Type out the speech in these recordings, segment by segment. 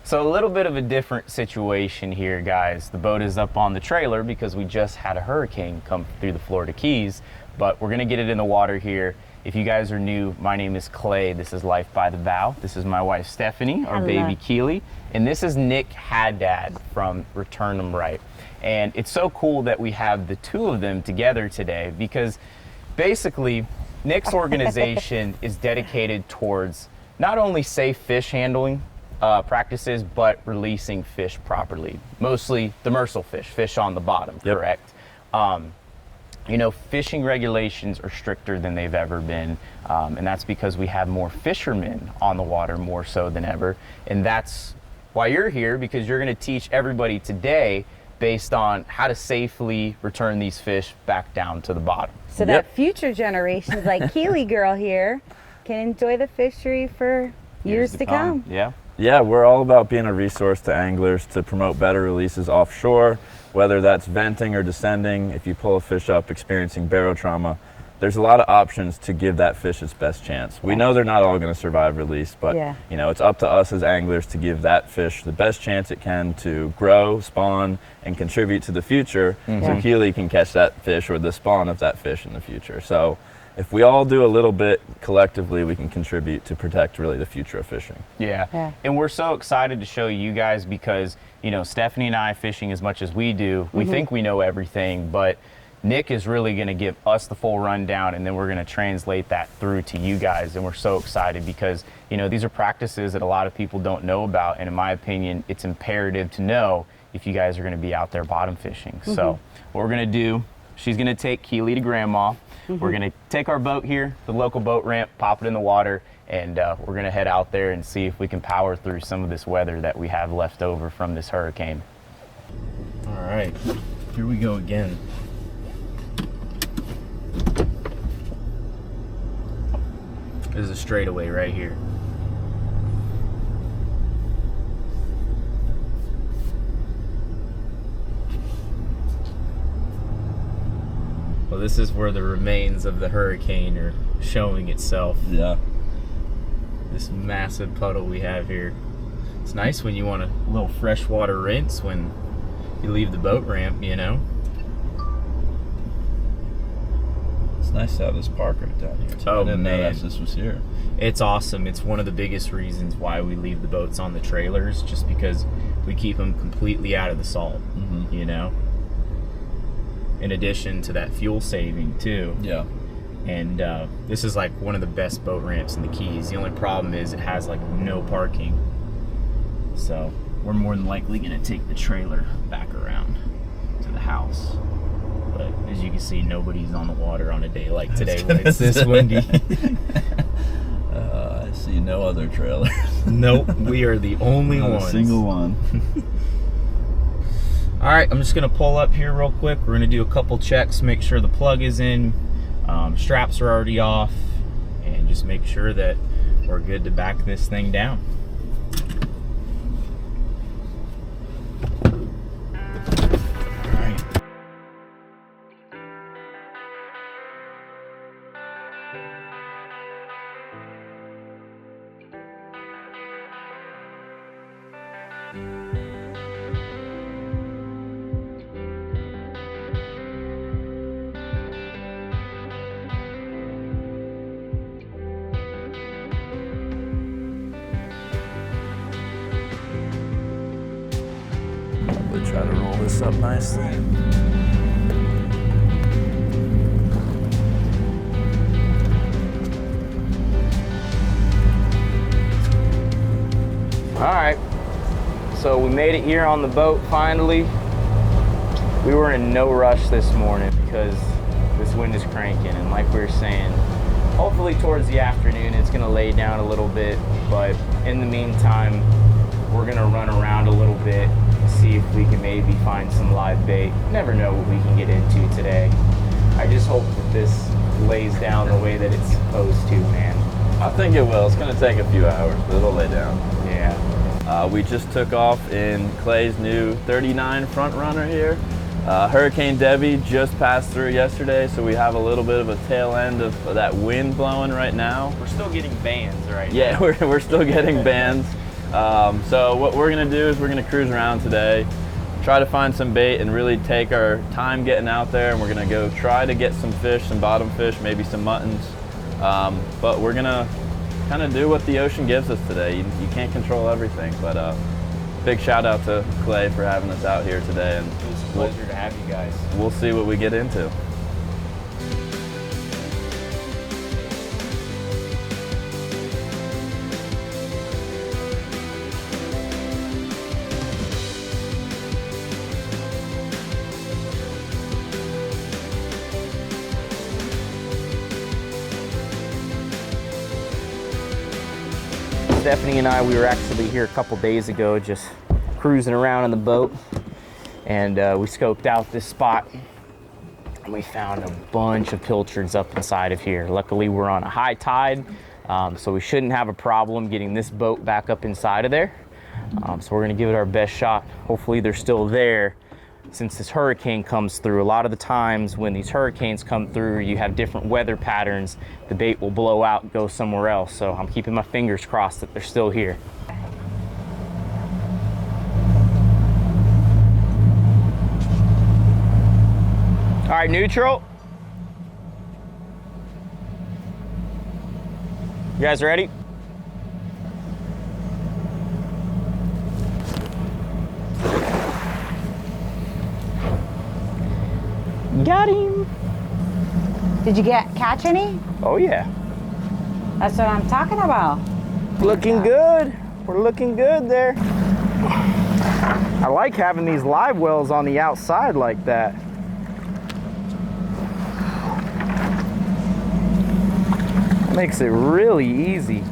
So a little bit of a different situation here, guys. The boat is up on the trailer because we just had a hurricane come through the Florida Keys, but we're gonna get it in the water here. If you guys are new, my name is Clay. This is Life by the Bow. This is my wife, Stephanie, our baby Keely. And this is Nick Haddad from Return 'em Right. And it's so cool that we have the two of them together today because basically Nick's organization is dedicated towards not only safe fish handling practices, but releasing fish properly. Mostly demersal fish on the bottom, correct? You know, fishing regulations are stricter than they've ever been, and that's because we have more fishermen on the water more so than ever. And that's why you're here, because you're gonna teach everybody today based on how to safely return these fish back down to the bottom. So that future generations like Keely girl here can enjoy the fishery for years to come. Yeah, we're all about being a resource to anglers to promote better releases offshore, whether that's venting or descending. If you pull a fish up experiencing barotrauma, there's a lot of options to give that fish its best chance. We know they're not all going to survive release, but you know, it's up to us as anglers to give that fish the best chance it can to grow, spawn, and contribute to the future, so Keely can catch that fish or the spawn of that fish in the future. So if we all do a little bit collectively, we can contribute to protect really the future of fishing. And we're so excited to show you guys because, you know, Stephanie and I fishing as much as we do, we think we know everything, but Nick is really going to give us the full rundown, and then we're going to translate that through to you guys. And we're so excited because, you know, these are practices that a lot of people don't know about. And in my opinion, it's imperative to know if you guys are going to be out there bottom fishing. So what we're going to do, she's going to take Keely to grandma. We're going to take our boat here, the local boat ramp, pop it in the water, and we're going to head out there and see if we can power through some of this weather that we have left over from this hurricane. All right, here we go again. There's a straightaway right here. Well, this is where the remains of the hurricane are showing itself. This massive puddle we have here. It's nice when you want a little freshwater rinse when you leave the boat ramp, you know. It's nice to have this park right down here too. I didn't know that this was here. It's awesome. It's one of the biggest reasons why we leave the boats on the trailers, just because we keep them completely out of the salt, you know. In addition to that fuel saving too. And this is like one of the best boat ramps in the Keys. The only problem is it has like no parking. So we're more than likely gonna take the trailer back around to the house. But as you can see, nobody's on the water on a day like today when it's this windy. I see no other trailers. Nope, we are the only ones. Not a single one. All right, I'm just gonna pull up here real quick. We're gonna do a couple checks, make sure the plug is in, straps are already off, and just make sure that we're good to back this thing down. All right. Try to roll this up nicely. All right, so we made it here on the boat finally. We were in no rush this morning because this wind is cranking, and like we were saying, hopefully towards the afternoon it's gonna lay down a little bit, but in the meantime, we're gonna run around a little bit, see if we can maybe find some live bait. Never know what we can get into today. I just hope that this lays down the way that it's supposed to, man. I think it will. It's going to take a few hours, but it'll lay down. Yeah. We just took off in Clay's new 39 front runner here. Hurricane Debby just passed through yesterday, so we have a little bit of a tail end of that wind blowing right now. We're still getting bands right now. Yeah, we're still getting bands. So what we're gonna do is we're gonna cruise around today, try to find some bait and really take our time getting out there, and we're gonna go try to get some fish, some bottom fish, maybe some muttons. But we're gonna kind of do what the ocean gives us today. You can't control everything, but big shout out to Clay for having us out here today. And It was a pleasure to have you guys. we'll see what we get into. Stephanie and I, we were actually here a couple days ago just cruising around in the boat, and we scoped out this spot and we found a bunch of pilchards up inside of here. Luckily we're on a high tide, so we shouldn't have a problem getting this boat back up inside of there. So we're gonna give it our best shot. Hopefully they're still there. Since this hurricane comes through, a lot of the times when these hurricanes come through, you have different weather patterns. The bait will blow out and go somewhere else. So I'm keeping my fingers crossed that they're still here. All right, neutral. You guys ready? Got him. Did you catch any? Oh yeah. That's what I'm talking about. Looking good. We're looking good there. I like having these live wells on the outside like that. Makes it really easy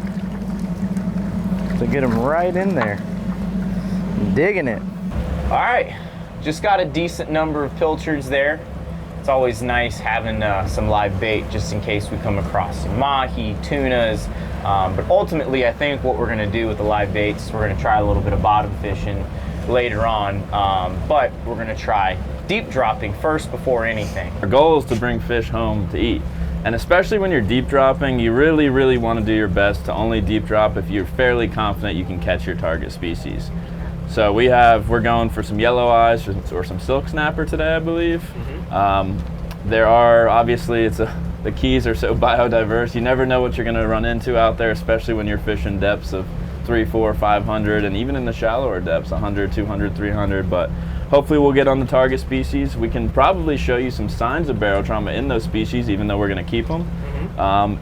to get them right in there. I'm digging it. All right, just got a decent number of pilchards there. It's always nice having some live bait just in case we come across some mahi, tunas. But ultimately, I think what we're gonna do with the live baits, we're gonna try a little bit of bottom fishing later on. But we're gonna try deep dropping first before anything. Our goal is to bring fish home to eat. And especially when you're deep dropping, you really, really want to do your best to only deep drop if you're fairly confident you can catch your target species. So we're going for some yelloweyes or some silk snapper today, I believe. There are, obviously, the keys are so biodiverse, you never know what you're going to run into out there, especially when you're fishing depths of 300, 400, 500, and even in the shallower depths, 100, 200, 300, but hopefully we'll get on the target species. We can probably show you some signs of barotrauma in those species, even though we're going to keep them.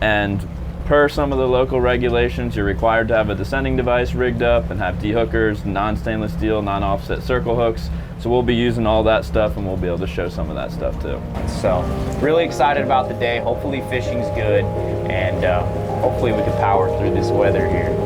And per some of the local regulations, you're required to have a descending device rigged up and have D-hookers, non-stainless steel, non-offset circle hooks. So we'll be using all that stuff, and we'll be able to show some of that stuff too. So really excited about the day. Hopefully fishing's good, and hopefully we can power through this weather here.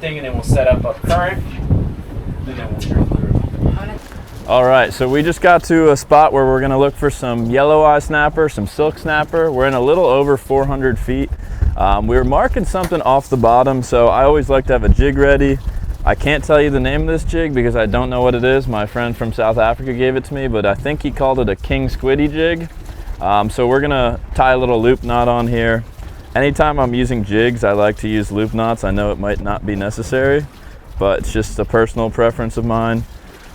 And then we'll set up a current, and then we'll turn through. All right, so we just got to a spot where we're gonna look for some yelloweye snapper, some silk snapper. We're in a little over 400 feet. We were marking something off the bottom, so I always like to have a jig ready. I can't tell you the name of this jig because I don't know what it is. My friend from South Africa gave it to me, but I think he called it a king squiddy jig. So we're gonna tie a little loop knot on here. Anytime I'm using jigs, I like to use loop knots. I know it might not be necessary, but it's just a personal preference of mine.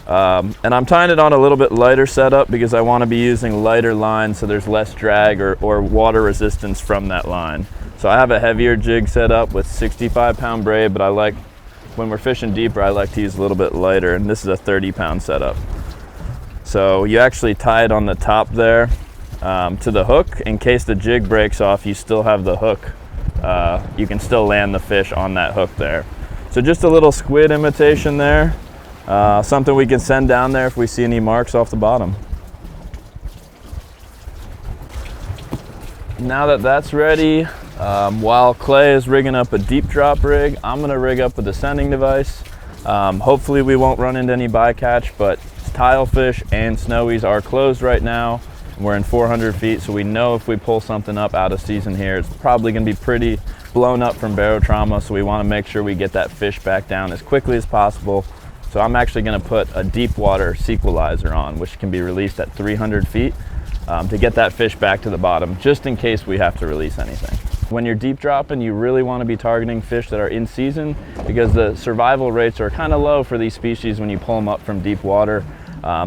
And I'm tying it on a little bit lighter setup because I want to be using lighter line so there's less drag or water resistance from that line. So I have a heavier jig set up with 65-pound braid, but I like when we're fishing deeper, I like to use a little bit lighter, and this is a 30-pound setup. So you actually tie it on the top there to the hook. In case the jig breaks off, you still have the hook. You can still land the fish on that hook there. So just a little squid imitation there. Something we can send down there if we see any marks off the bottom. Now that that's ready, while Clay is rigging up a deep drop rig, I'm gonna rig up a descending device. Hopefully we won't run into any bycatch, but tilefish and snowies are closed right now. We're in 400 feet, so we know if we pull something up out of season here, it's probably gonna be pretty blown up from barotrauma, so we wanna make sure we get that fish back down as quickly as possible. So I'm actually gonna put a deep water sequelizer on, which can be released at 300 feet to get that fish back to the bottom, just in case we have to release anything. When you're deep dropping, you really wanna be targeting fish that are in season because the survival rates are kinda low for these species when you pull them up from deep water.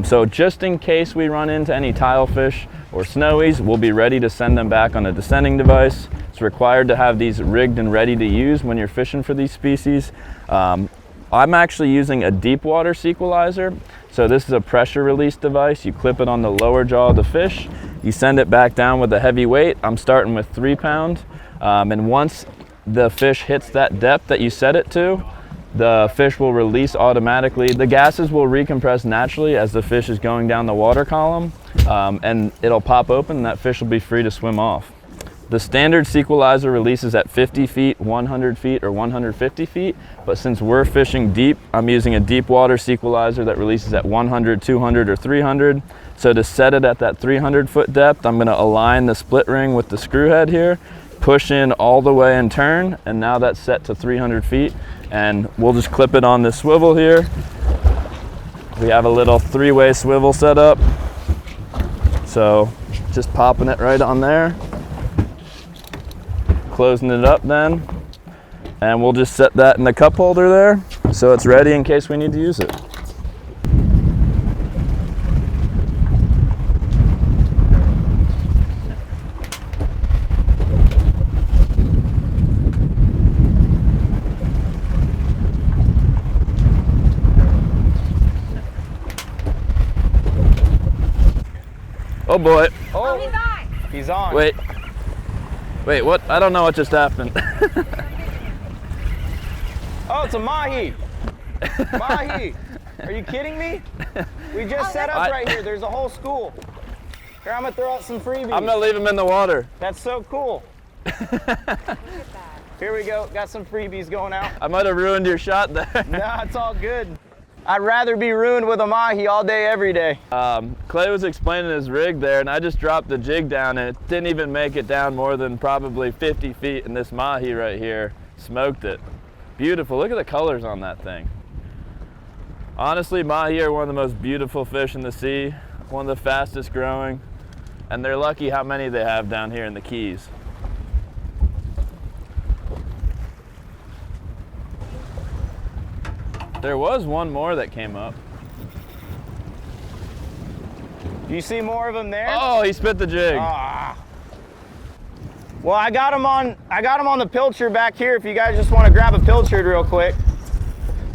So just in case we run into any tilefish or snowies, we'll be ready to send them back on a descending device. It's required to have these rigged and ready to use when you're fishing for these species. I'm actually using a deep water sequelizer. So this is a pressure release device. You clip it on the lower jaw of the fish. You send it back down with a heavy weight. I'm starting with 3 pound. And once the fish hits that depth that you set it to, the fish will release automatically. The gases will recompress naturally as the fish is going down the water column, and it'll pop open and that fish will be free to swim off. The standard sequelizer releases at 50 feet, 100 feet, or 150 feet, but since we're fishing deep, I'm using a deep water sequelizer that releases at 100, 200, or 300. So to set it at that 300-foot depth, I'm gonna align the split ring with the screw head here, push in all the way and turn, and now that's set to 300 feet. And we'll just clip it on this swivel here. We have a little 3-way swivel set up. So just popping it right on there, closing it up then, and we'll just set that in the cup holder there so it's ready in case we need to use it. Oh boy. Oh, he's on. He's on. Wait, what? I don't know what just happened. Oh, it's a Mahi. Mahi. Are you kidding me? We just set up right here. There's a whole school. Here, I'm gonna throw out some freebies. I'm gonna leave him in the water. That's so cool. Here we go. Got some freebies going out. I might have ruined your shot there. Nah, it's all good. I'd rather be ruined with a Mahi all day, every day. Clay was explaining his rig there, and I just dropped the jig down, and it didn't even make it down more than probably 50 feet, and this Mahi right here smoked it. Beautiful. Look at the colors on that thing. Honestly, Mahi are one of the most beautiful fish in the sea, one of the fastest growing, and they're lucky how many they have down here in the Keys. There was one more that came up. Do you see more of them there? Oh, he spit the jig. Ah. Well, I got him on the pilcher back here if you guys just want to grab a pilchard real quick.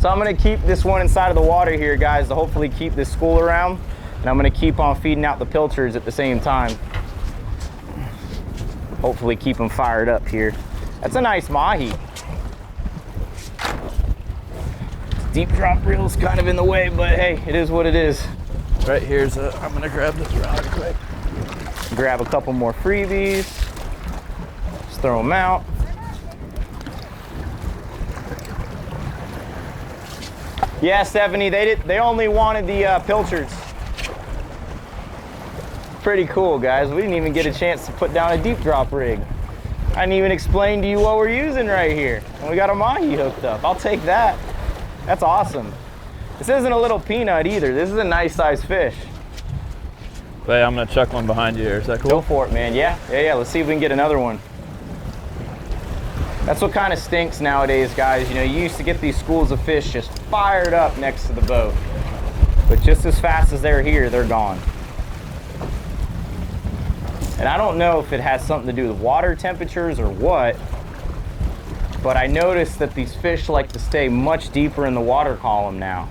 So I'm going to keep this one inside of the water here, guys, to hopefully keep this school around. And I'm going to keep on feeding out the pilchards at the same time. Hopefully keep them fired up here. That's a nice Mahi. Deep drop reel's kind of in the way, but hey, it is what it is. Right here's I'm gonna grab this rod quick. Grab a couple more freebies. Just throw them out. Yeah, Stephanie, they only wanted the pilchards. Pretty cool, guys. We didn't even get a chance to put down a deep drop rig. I didn't even explain to you what we're using right here. And we got a Mahi hooked up. I'll take that. That's awesome. This isn't a little peanut either. This is a nice sized fish. Hey, I'm gonna chuck one behind you here. Is that cool? Go for it, man. Yeah. Let's see if we can get another one. That's what kind of stinks nowadays, guys. You know, you used to get these schools of fish just fired up next to the boat. But just as fast as they're here, they're gone. And I don't know if it has something to do with water temperatures or what, But I noticed that these fish like to stay much deeper in the water column now.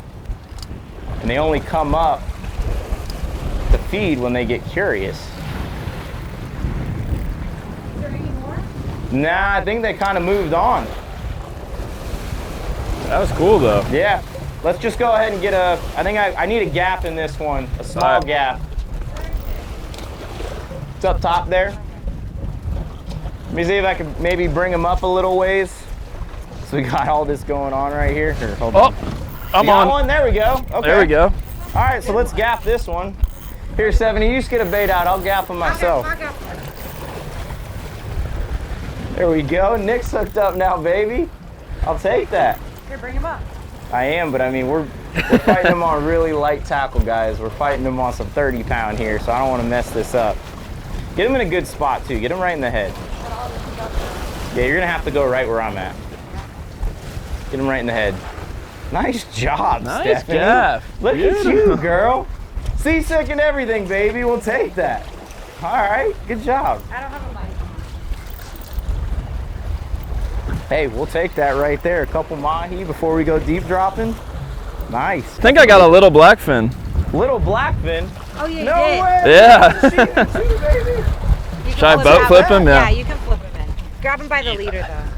And they only come up to feed when they get curious. Is there any more? Nah, I think they kind of moved on. That was cool though. Yeah, let's just go ahead and get a, I think I need a gap in this one, a small gap. It's up top there. Let me see if I can maybe bring them up a little ways. So we got all this going on right here. Here, hold on. I'm You got on. one? There we go. Okay. There we go. All right, so let's gap this one. Here, 70, you just get a bait out. I'll gap them myself. There we go. Nick's hooked up now, baby. I'll take that. Here, bring him up. I am, but I mean, we're fighting them on really light tackle, guys. We're fighting them on some 30-pound here, so I don't want to mess this up. Get them in a good spot, too. Get them right in the head. Yeah, you're going to have to go right where I'm at. Get them right in the head. Nice job, Nice Stephanie. job. Look at you, girl. Seasick and everything, baby. We'll take that. All right, good job. I don't have a mic. Hey, we'll take that right there. A couple mahi before we go deep dropping. Nice. I think I got a little blackfin. Little blackfin. Oh, yeah, you No did. way. Yeah. She did too, baby. You can Should I flip boat him flip out. him? Yeah, Yeah. you can flip him in. Grab him by the leader, though.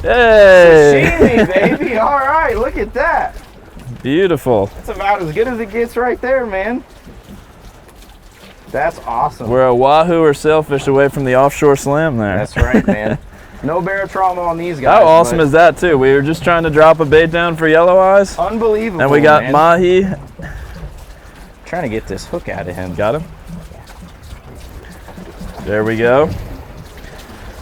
Hey. Sashimi, baby. All right, look at that. Beautiful. That's about as good as it gets right there, man. That's awesome. We're a wahoo or sailfish away from the offshore slam there. That's right, man. No barotrauma on these guys. How awesome but is that too? We were just trying to drop a bait down for Yelloweyes, unbelievable. and we got man. mahi. Trying to get this hook out of him. Got him. There we go.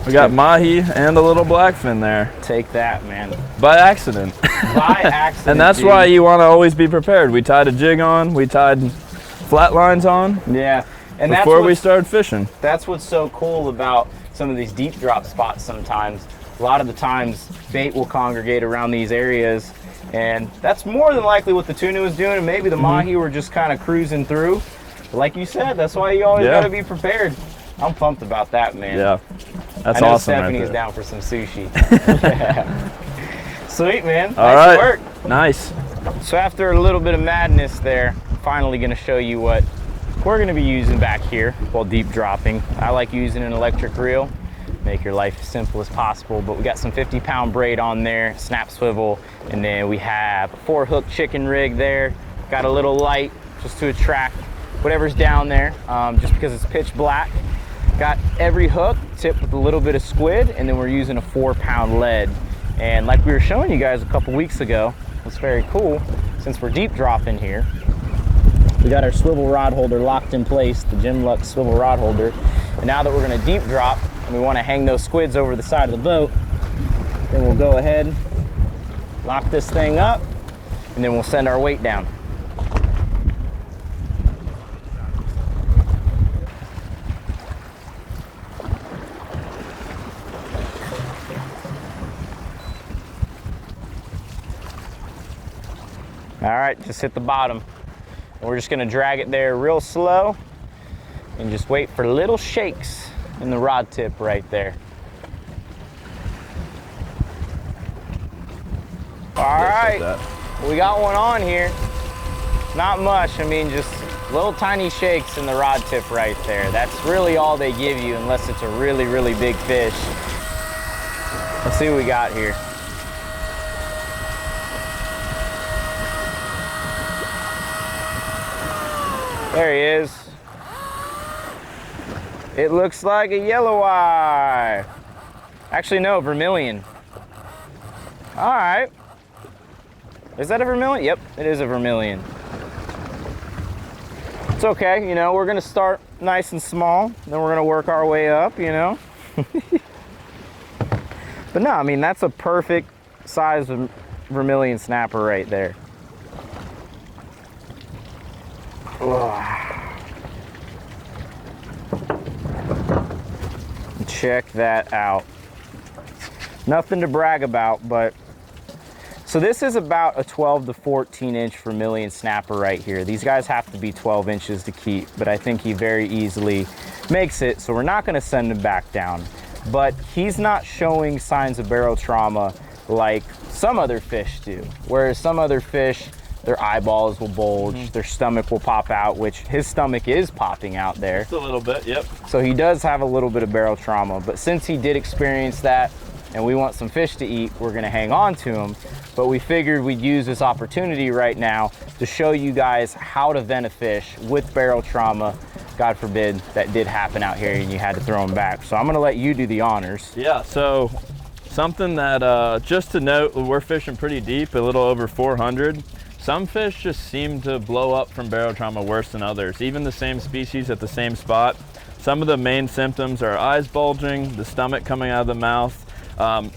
We got mahi and a little blackfin there Take that, man. by accident. By accident. And that's dude. why you want to always be prepared. We tied a jig on, we tied flat lines on Yeah. And before we that's started fishing. what's so cool about some of these deep drop spots sometimes. A lot of the times bait will congregate around these areas, and that's more than likely what the tuna was doing, and maybe the mahi were just kind of cruising through. But like you said, that's why you always Yeah. got to be prepared. I'm pumped about that, man. Yeah, that's I know awesome. Stephanie's right there. down for some sushi. Sweet, man. All Nice right, work. nice. So after a little bit of madness there, I'm finally going to show you what we're going to be using back here while deep dropping. I like using an electric reel, make your life as simple as possible, but we got some 50-pound braid on there, snap swivel, and then we have a 4-hook chicken rig there. Got a little light just to attract whatever's down there, just because it's pitch black. Got every hook tipped with a little bit of squid, and then we're using a 4-pound lead. And like we were showing you guys a couple weeks ago, it's very cool, since we're deep dropping here, we got our swivel rod holder locked in place, the Jim Lux swivel rod holder. And now that we're gonna deep drop, and we wanna hang those squids over the side of the boat, then we'll go ahead, lock this thing up, and then we'll send our weight down. All right, just hit the bottom. And we're just gonna drag it there real slow and just wait for little shakes in the rod tip right there. All right, we got one on here. Not much, I mean, just little tiny shakes in the rod tip right there. That's really all they give you unless it's a really, really big fish. Let's see what we got here. There he is. It looks like a Yelloweye. Actually, no, vermilion. All right. Is that a vermilion? Yep, it is a vermilion. It's okay, you know, we're gonna start nice and small, then we're gonna work our way up, you know? But no, I mean, that's a perfect size vermilion snapper right there. Check that out. Nothing to brag about, but so this is about a 12 to 14 inch vermilion snapper right here. These guys have to be 12 inches to keep, but I think he very easily makes it, so we're not going to send him back down. but he's not showing signs of barotrauma like some other fish do. Whereas some other fish, their eyeballs will bulge, their stomach will pop out, which his stomach is popping out there. Just a little bit, yep. So he does have a little bit of barotrauma, but since he did experience that and we want some fish to eat, we're gonna hang on to him. But we figured we'd use this opportunity right now to show you guys how to vent a fish with barotrauma. God forbid that did happen out here and you had to throw him back. So I'm gonna let you do the honors. Yeah, so something that, just to note, we're fishing pretty deep, a little over 400. Some fish just seem to blow up from barotrauma worse than others, even the same species at the same spot. Some of the main symptoms are eyes bulging, the stomach coming out of the mouth,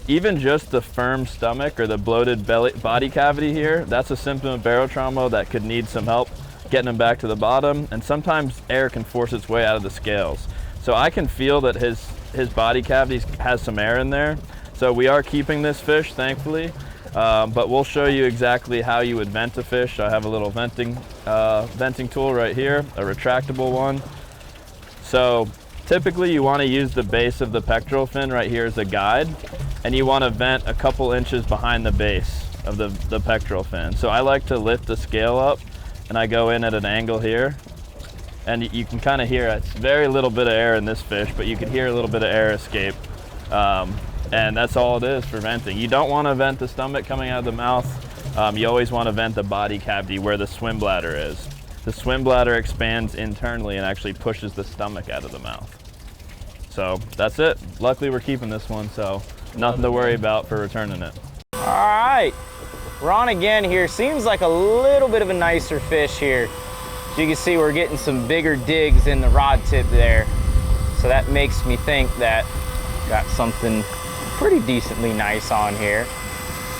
even just the firm stomach or the bloated body cavity here. That's a symptom of barotrauma that could need some help getting them back to the bottom, and sometimes air can force its way out of the scales. So I can feel that his body cavity has some air in there. So we are keeping this fish, thankfully. But we'll show you exactly how you would vent a fish. I have a little venting tool right here, a retractable one. So typically you want to use the base of the pectoral fin right here as a guide, and you want to vent a couple inches behind the base of the pectoral fin. So I like to lift the scale up, and I go in at an angle here, and you can kind of hear it's very little bit of air in this fish, but you can hear a little bit of air escape. And that's all it is for venting. You don't want to vent the stomach coming out of the mouth. You always want to vent the body cavity where the swim bladder is. The swim bladder expands internally and actually pushes the stomach out of the mouth. So that's it. Luckily we're keeping this one, so nothing to worry about for returning it. All right, we're on again here. Seems like a little bit of a nicer fish here. As you can see, we're getting some bigger digs in the rod tip there. So that makes me think that got something pretty decently nice on here.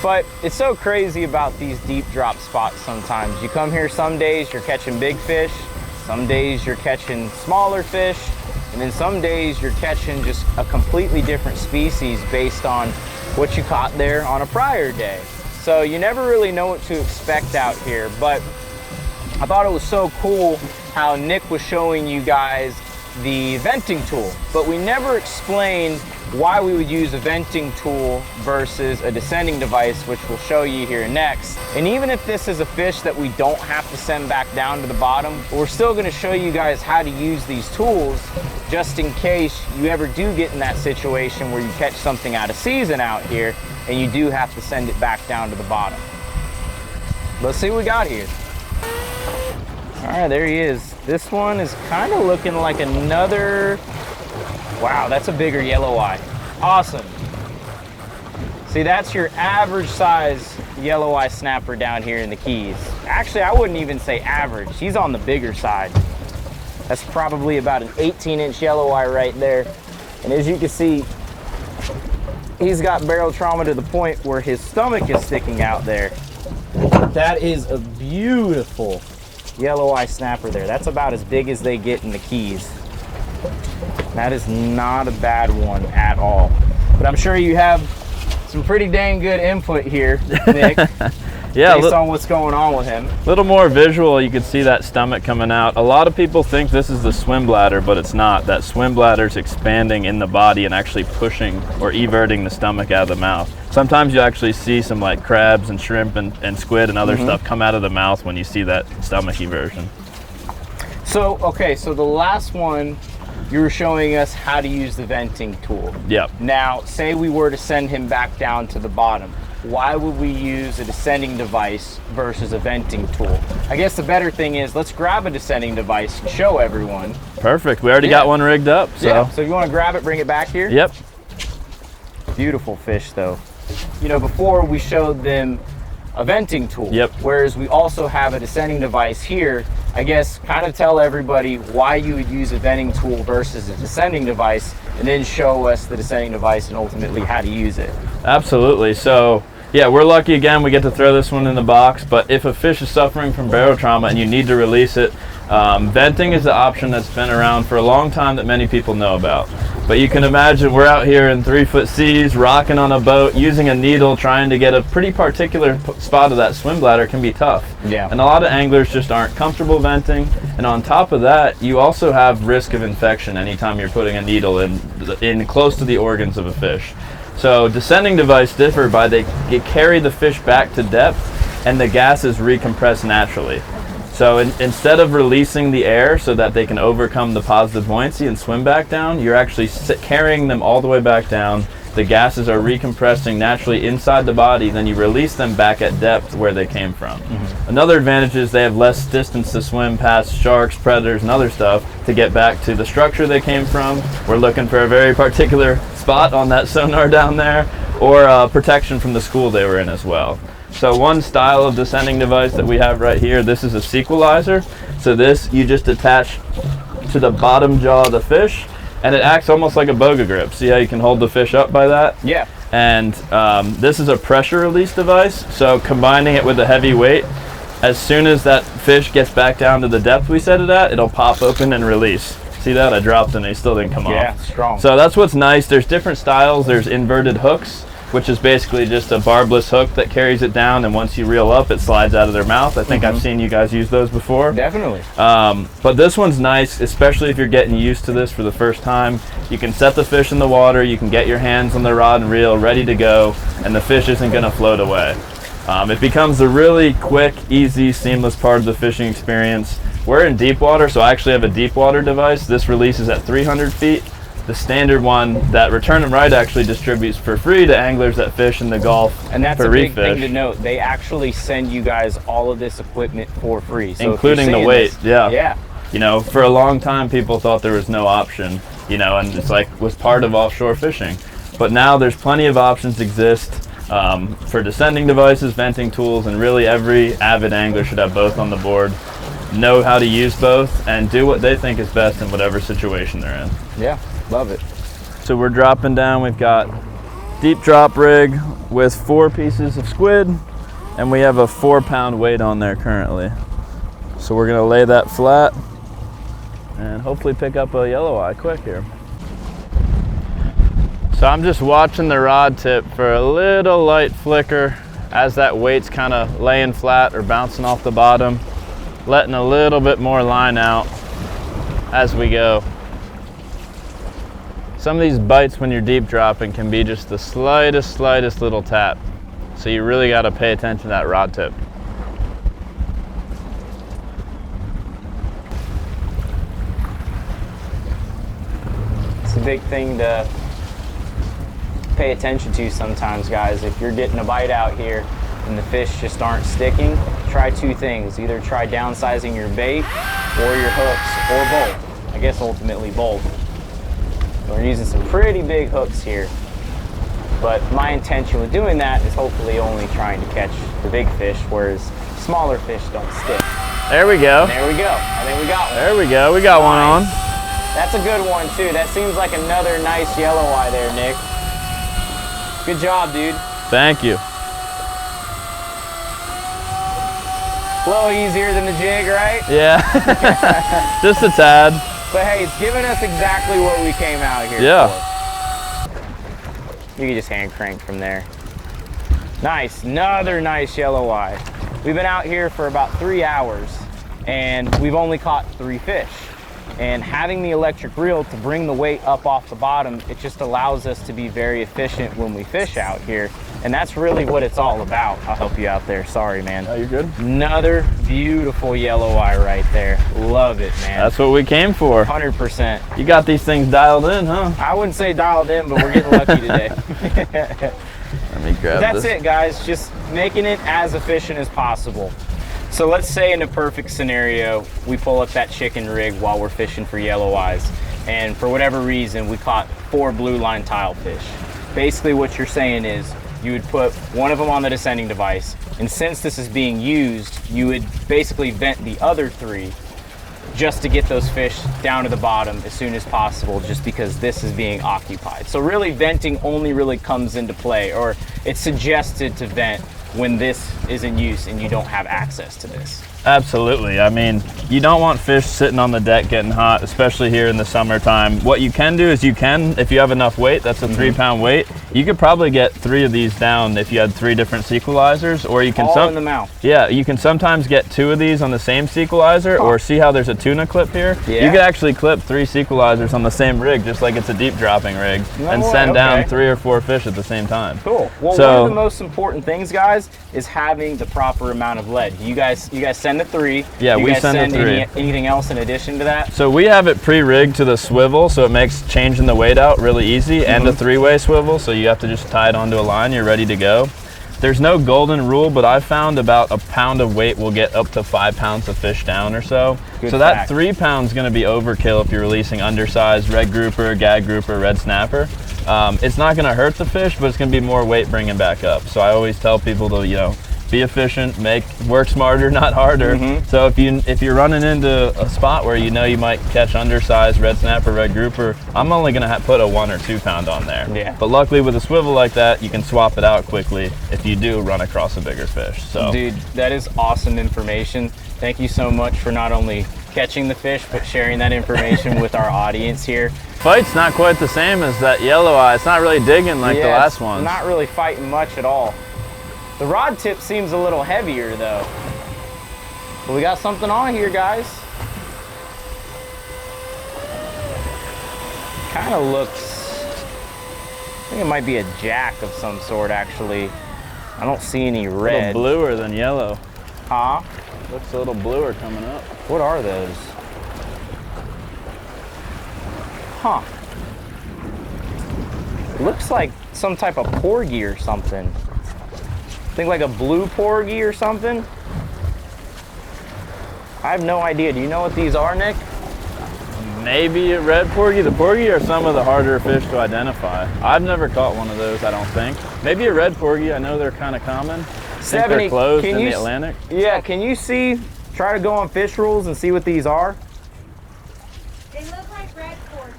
But it's so crazy about these deep drop spots sometimes. You come here some days you're catching big fish, some days you're catching smaller fish, and then some days you're catching just a completely different species based on what you caught there on a prior day. So you never really know what to expect out here, but I thought it was so cool how Nick was showing you guys the venting tool, but we never explained why we would use a venting tool versus a descending device, which we'll show you here next. And even if this is a fish that we don't have to send back down to the bottom, we're still going to show you guys how to use these tools just in case you ever do get in that situation where you catch something out of season out here and you do have to send it back down to the bottom. Let's see what we got here. All right, there he is. This one is kind of looking like another, wow, that's a bigger yelloweye. Awesome. See, that's your average size yelloweye snapper down here in the Keys. Actually, I wouldn't even say average. He's on the bigger side. That's probably about an 18-inch yelloweye right there. And as you can see, he's got barotrauma to the point where his stomach is sticking out there. That is a beautiful yelloweye snapper there. That's about as big as they get in the Keys. That is not a bad one at all. But I'm sure you have some pretty dang good input here, Nick. Yeah, based on what's going on with him. A little more visual, you can see that stomach coming out. A lot of people think this is the swim bladder, but it's not. That swim bladder is expanding in the body and actually pushing or everting the stomach out of the mouth. Sometimes you actually see some like crabs and shrimp and squid and other stuff come out of the mouth when you see that stomach eversion. So, okay, so the last one, you were showing us how to use the venting tool. Yep. Now, say we were to send him back down to the bottom. Why would we use a descending device versus a venting tool? I guess the better thing is, let's grab a descending device and show everyone. Perfect. We already got one rigged up. So. Yeah, so if you want to grab it, bring it back here. Yep. Beautiful fish, though. You know, before we showed them a venting tool. Yep. Whereas we also have a descending device here. I guess kind of tell everybody why you would use a venting tool versus a descending device, and then show us the descending device and ultimately how to use it. Absolutely. So yeah, we're lucky again, we get to throw this one in the box, but if a fish is suffering from barotrauma and you need to release it, Venting is the option that's been around for a long time that many people know about. But you can imagine we're out here in 3-foot seas, rocking on a boat, using a needle, trying to get a pretty particular spot of that swim bladder can be tough. Yeah. And a lot of anglers just aren't comfortable venting. And on top of that, you also have risk of infection anytime you're putting a needle in close to the organs of a fish. So descending device differ by they carry the fish back to depth and the gases recompress naturally. So instead of releasing the air so that they can overcome the positive buoyancy and swim back down, you're actually carrying them all the way back down. The gases are recompressing naturally inside the body, then you release them back at depth where they came from. Another advantage is they have less distance to swim past sharks, predators, and other stuff to get back to the structure they came from. We're looking for a very particular spot on that sonar down there, or protection from the school they were in as well. So one style of descending device that we have right here, this is a sequelizer. So this you just attach to the bottom jaw of the fish, and it acts almost like a boga grip. See how you can hold the fish up by that? Yeah. And this is a pressure release device. So combining it with a heavy weight, as soon as that fish gets back down to the depth we set it at, it'll pop open and release. See that? I dropped and they still didn't come off. Yeah, strong. So that's what's nice. There's different styles. There's inverted hooks, which is basically just a barbless hook that carries it down, and once you reel up, it slides out of their mouth. I think I've seen you guys use those before. Definitely. But this one's nice, especially if you're getting used to this for the first time. You can set the fish in the water, you can get your hands on the rod and reel ready to go, and the fish isn't going to float away. It becomes a really quick, easy, seamless part of the fishing experience. We're in deep water, so I actually have a deep water device. This releases at 300 feet. The standard one that Return 'em Right actually distributes for free to anglers that fish in the Gulf. And that's for a reef big thing fish, to note. They actually send you guys all of this equipment for free. So including the weight. Yeah. Yeah. You know, for a long time people thought there was no option, you know, and it's like was part of offshore fishing. But now there's plenty of options exist for descending devices, venting tools, and really every avid angler should have both on the board, know how to use both, and do what they think is best in whatever situation they're in. Yeah, love it. So we're dropping down. We've got deep drop rig with 4 pieces of squid, and we have a 4-pound weight on there currently. So we're gonna lay that flat and hopefully pick up a yelloweye quick here. So I'm just watching the rod tip for a little light flicker as that weight's kind of laying flat or bouncing off the bottom, letting a little bit more line out as we go. Some of these bites when you're deep dropping can be just the slightest little tap. So you really got to pay attention to that rod tip. It's a big thing to pay attention to sometimes, guys. If you're getting a bite out here and the fish just aren't sticking, try 2 things. Either try downsizing your bait or your hooks, or both. I guess ultimately both. We're using some pretty big hooks here, but my intention with doing that is hopefully only trying to catch the big fish, whereas smaller fish don't stick. There we go. There we go. I think we got one. There we go. We got one on. That's a good one too. That seems like another nice yelloweye there, Nick. Good job, dude. Thank you. A little easier than the jig, right? Yeah. Just a tad. But hey, it's giving us exactly what we came out here Yeah. for. You can just hand crank from there. Nice, another nice yelloweye. We've been out here for about 3 hours and we've only caught 3 fish. And having the electric reel to bring the weight up off the bottom, it just allows us to be very efficient when we fish out here. And that's really what it's all about. I'll help you out there. Sorry, man. Oh, you're good. Another beautiful yelloweye right there. Love it, man. That's what we came for. 100%. You got these things dialed in, huh? I wouldn't say dialed in, but we're getting lucky today. Let me grab That's this. it, guys. Just making it as efficient as possible. So let's say in a perfect scenario, we pull up that chicken rig while we're fishing for yelloweyes, and for whatever reason, we caught 4 blue line tile fish. Basically what you're saying is you would put one of them on the descending device, and since this is being used, you would basically vent the other 3 just to get those fish down to the bottom as soon as possible, just because this is being occupied. So really venting only really comes into play, or it's suggested to vent when this is in use and you don't have access to this. Absolutely. I mean, you don't want fish sitting on the deck getting hot, especially here in the summertime. What you can do is if you have enough weight, that's a 3-pound weight, you could probably get 3 of these down if you had 3 different sequelizers, or you can all in the mouth. Yeah, you can sometimes get 2 of these on the same sequelizer, or see how there's a tuna clip here? Yeah. You could actually clip 3 sequelizers on the same rig, just like it's a deep dropping rig, and send down 3 or 4 fish at the same time. Cool. Well, one of the most important things, guys, is having the proper amount of lead. You guys send a 3. Yeah, we send a 3. Anything else in addition to that? So we have it pre-rigged to the swivel, so it makes changing the weight out really easy, and a 3-way swivel, so you have to just tie it onto a line, you're ready to go. There's no golden rule, but I've found about a pound of weight will get up to 5 pounds of fish down or so. Good so fact. that 3 pounds is going to be overkill if you're releasing undersized red grouper, gag grouper, red snapper. It's not going to hurt the fish, but it's going to be more weight bringing back up. So I always tell people to, be efficient, work smarter, not harder. So if you're running into a spot where you might catch undersized red snapper, red grouper, I'm only gonna put a 1 or 2 pound on there. Yeah. But luckily with a swivel like that, you can swap it out quickly if you do run across a bigger fish. So, dude, that is awesome information. Thank you so much for not only catching the fish, but sharing that information with our audience here. Fight's not quite the same as that Yelloweye. It's not really digging like the last one. Not really fighting much at all. The rod tip seems a little heavier though. But we got something on here, guys. Kind of looks, I think it might be a jack of some sort actually. I don't see any red. A little bluer than yellow. Huh? Looks a little bluer coming up. What are those? Huh. Looks like some type of porgy or something. Think like a blue porgy or something? I have no idea. Do you know what these are, Nick? Maybe a red porgy. The porgy are some of the harder fish to identify. I've never caught one of those, I don't think. Maybe a red porgy. I know they're kind of common. I think they're closed in the Atlantic. Yeah, can you see, try to go on Fish Rules and see what these are? They look like red porgy.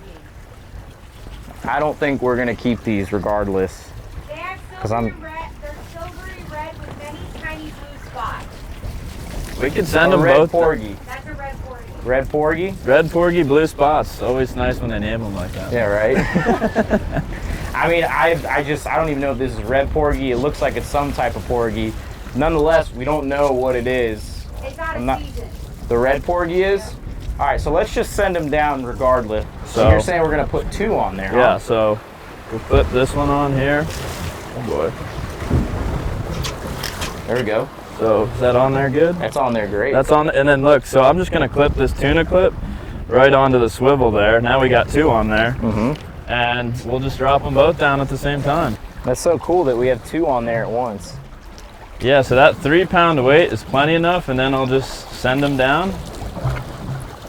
I don't think we're gonna keep these regardless. They have silvery red. They're silvery red with many tiny blue spots. We could send them red both. Porgy. That's a red porgy. Red porgy? Red porgy, blue spots. Always nice when they name them like that. Yeah, right? I mean, I don't even know if this is red porgy. It looks like it's some type of porgy. Nonetheless, we don't know what it is. It's not season. The red porgy is? All right, so let's just send them down regardless. So you're saying we're gonna put 2 on there, huh? Yeah, so we'll put this one on here. Oh boy. There we go. So is that on there good? That's on there great. That's on, and then look, so I'm just gonna clip this tuna clip right onto the swivel there. Now we got 2 on there. And we'll just drop them both down at the same time. That's so cool that we have 2 on there at once. Yeah, so that 3 pound weight is plenty enough, and then I'll just send them down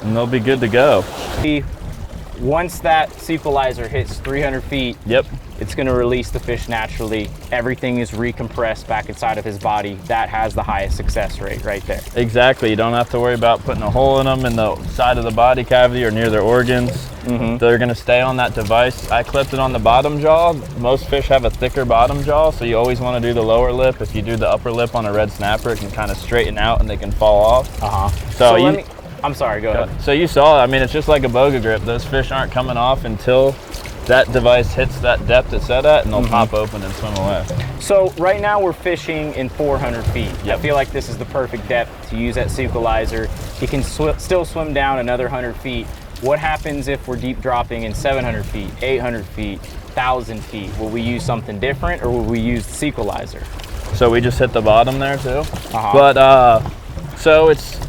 and they'll be good to go. Once that sequelizer hits 300 feet, Yep. it's going to release the fish naturally. Everything is recompressed back inside of his body. That has the highest success rate right there. Exactly. You don't have to worry about putting a hole in them in the side of the body cavity or near their organs. They're going to stay on that device. I clipped it on the bottom jaw. Most fish have a thicker bottom jaw, so you always want to do the lower lip. If you do the upper lip on a red snapper, it can kind of straighten out and they can fall off. So I'm sorry, go ahead. So you saw, I mean, it's just like a boga grip. Those fish aren't coming off until that device hits that depth it's set at, and they'll pop open and swim away. So right now we're fishing in 400 feet. Yep. I feel like this is the perfect depth to use that sequelizer. You can still swim down another 100 feet. What happens if we're deep dropping in 700 feet, 800 feet, 1,000 feet? Will we use something different, or will we use the sequelizer? So we just hit the bottom there too. But so it's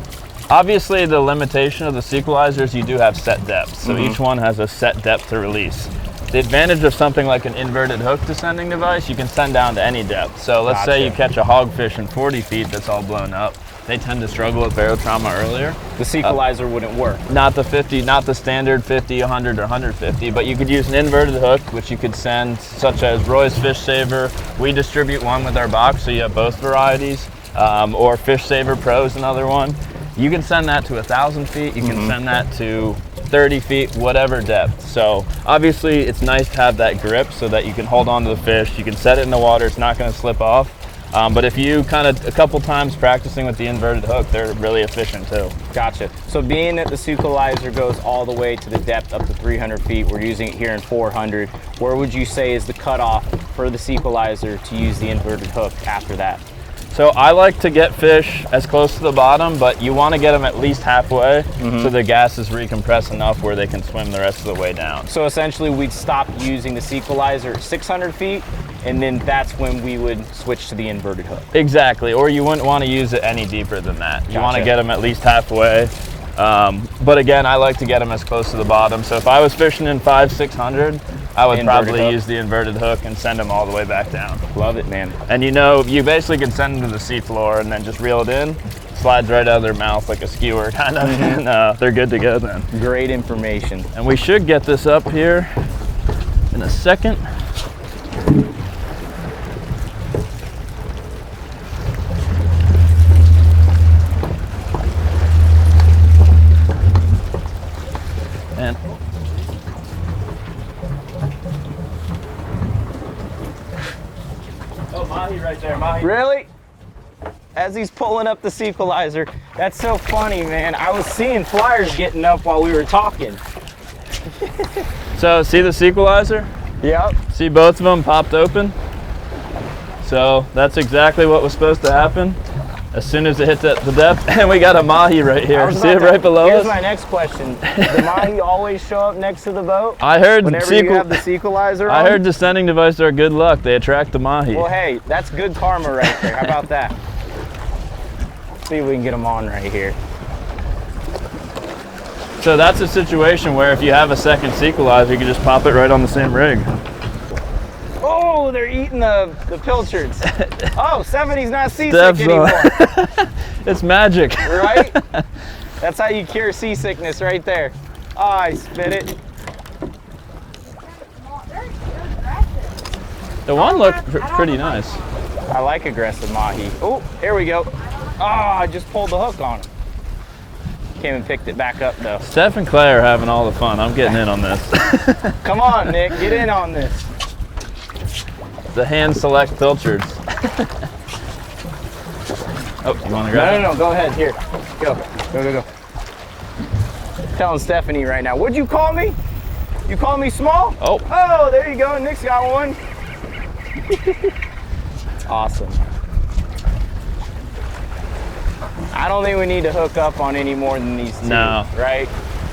obviously the limitation of the sequelizers. You do have set depths, so each one has a set depth to release. The advantage of something like an inverted hook descending device, you can send down to any depth. So let's say you catch a hogfish in 40 feet that's all blown up. They tend to struggle with barotrauma earlier. The sequelizer wouldn't work. Not the 50, not the standard 50, 100, or 150, but you could use an inverted hook, which you could send, such as Roy's Fish Saver. We distribute one with our box, so you have both varieties. Or Fish Saver Pro is another one. You can send that to 1,000 feet. You can send that to 30 feet, whatever depth. So obviously it's nice to have that grip so that you can hold on to the fish. You can set it in the water. It's not going to slip off. But if you kind of a couple times practicing with the inverted hook, they're really efficient too. Gotcha. So being that the Sequelizer goes all the way to the depth up to 300 feet, we're using it here in 400. Where would you say is the cutoff for the Sequelizer to use the inverted hook after that? So I like to get fish as close to the bottom, but you want to get them at least halfway so the gas is recompressed enough where they can swim the rest of the way down. So essentially we'd stop using the Sequelizer at 600 feet, and then that's when we would switch to the inverted hook. Exactly, or you wouldn't want to use it any deeper than that. You want to Gotcha. get them at least halfway. But again, I like to get them as close to the bottom. So if I was fishing in 500-600, I would Inverted probably hook. use the inverted hook and send them all the way back down. Love it, man. And you know, you basically can send them to the seafloor and then just reel it in. Slides right out of their mouth like a skewer, kind of, and they're good to go then. Great information. And we should get this up here in a second. And oh, Mahi right there, Mahi. Really? As he's pulling up the Sequelizer, that's so funny, man. I was seeing flyers getting up while we were talking. So see the Sequelizer? Yep. See both of them popped open? So that's exactly what was supposed to happen as soon as it hit the depth. And we got a Mahi right I here. was See about it right below Here's us? my next question. The Mahi always show up next to the boat? I heard Whenever you have the Sequelizer on? I heard descending devices are good luck. They attract the Mahi. Well, hey, that's good karma right there. How about that? See if we can get them on right here. So that's a situation where if you have a second Sequelizer, you can just pop it right on the same rig. Oh, they're eating the pilchards. Oh, 70's not seasick Steph's anymore. It's magic. Right? That's how you cure seasickness right there. Oh, I spit it. The one looked pretty nice. I like aggressive Mahi. Oh, here we go. Oh, I just pulled the hook on him. Came and picked it back up though. Steph and Clay are having all the fun. I'm getting in on this. Come on, Nick, get in on this. The hand select pilchards. Oh, you want to grab it? No, go ahead. Here, go. Telling Stephanie right now. What'd you call me? You call me small? Oh, there you go. Nick's got one. Awesome. I don't think we need to hook up on any more than these two, No. right?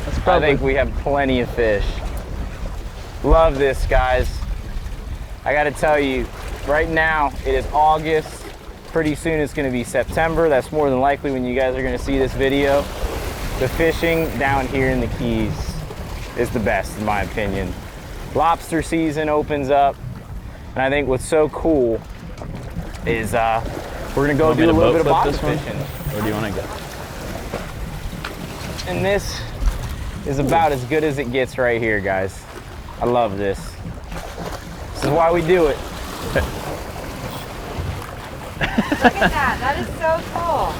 That's I probably think we have plenty of fish. Love this, guys. I gotta tell you, right now it is August. Pretty soon it's gonna be September. That's more than likely when you guys are gonna see this video. The fishing down here in the Keys is the best in my opinion. Lobster season opens up, and I think what's so cool is we're gonna go Want me do a to little boat bit of flip bobber this one? fishing. Or do you want to go? And this is about as good as it gets right here, guys. I love this. This is why we do it. Look at that. That is so cool.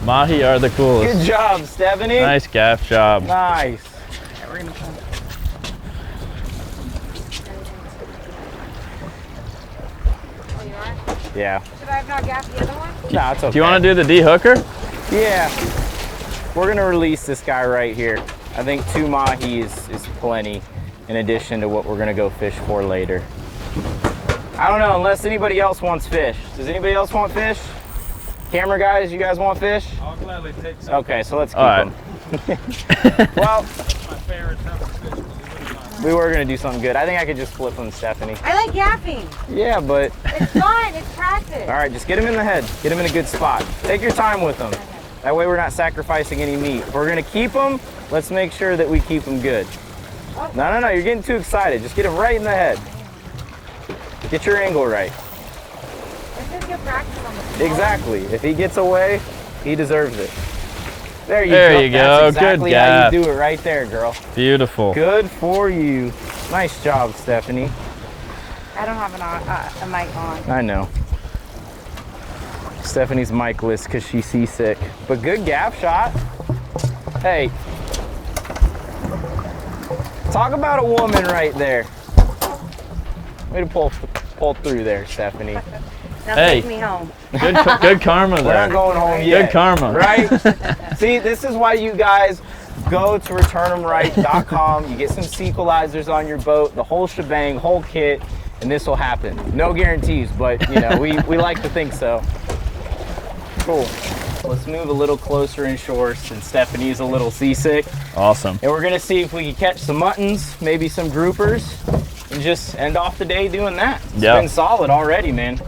Mahi are the coolest. Good job, Stephanie. Nice gaff job. Nice. Yeah. Should I have not gapped the other one? No, it's okay. Do you want to do the de-hooker? Yeah. We're gonna release this guy right here. I think 2 Mahi is plenty in addition to what we're gonna go fish for later. I don't know, unless anybody else wants fish. Does anybody else want fish? Camera guys, you guys want fish? I'll gladly take some. Okay, so let's keep All right. them. Well, My favorite type of fish. we were gonna do something good. I think I could just flip them, Stephanie. I like gapping. Yeah, but It's fun. It's practice. all right, just get them in the head. Get them in a good spot. Take your time with them. That way we're not sacrificing any meat. If we're gonna keep them, let's make sure that we keep them good. No, you're getting too excited. Just get them right in the head. Get your angle right. This is good practice on the floor. Exactly. If he gets away, he deserves it. There you There go. you go. That's Good exactly how gap. you do it right there, girl. Beautiful. Good for you. Nice job, Stephanie. I don't have a mic on. I know. Stephanie's micless because she's seasick. But good gaff shot. Hey. Talk about a woman right there. Way to pull through there, Stephanie. Now Hey. take me home. Good karma We're there. not going home yet. Good karma. Right? See, this is why you guys go to returnthemright.com. You get some sequelizers on your boat, the whole shebang, whole kit, and this will happen. No guarantees, but you know, we like to think so. Cool. Let's move a little closer inshore since Stephanie's a little seasick. Awesome. And we're gonna see if we can catch some muttons, maybe some groupers, and just end off the day doing that. It's Yeah. been solid already, man.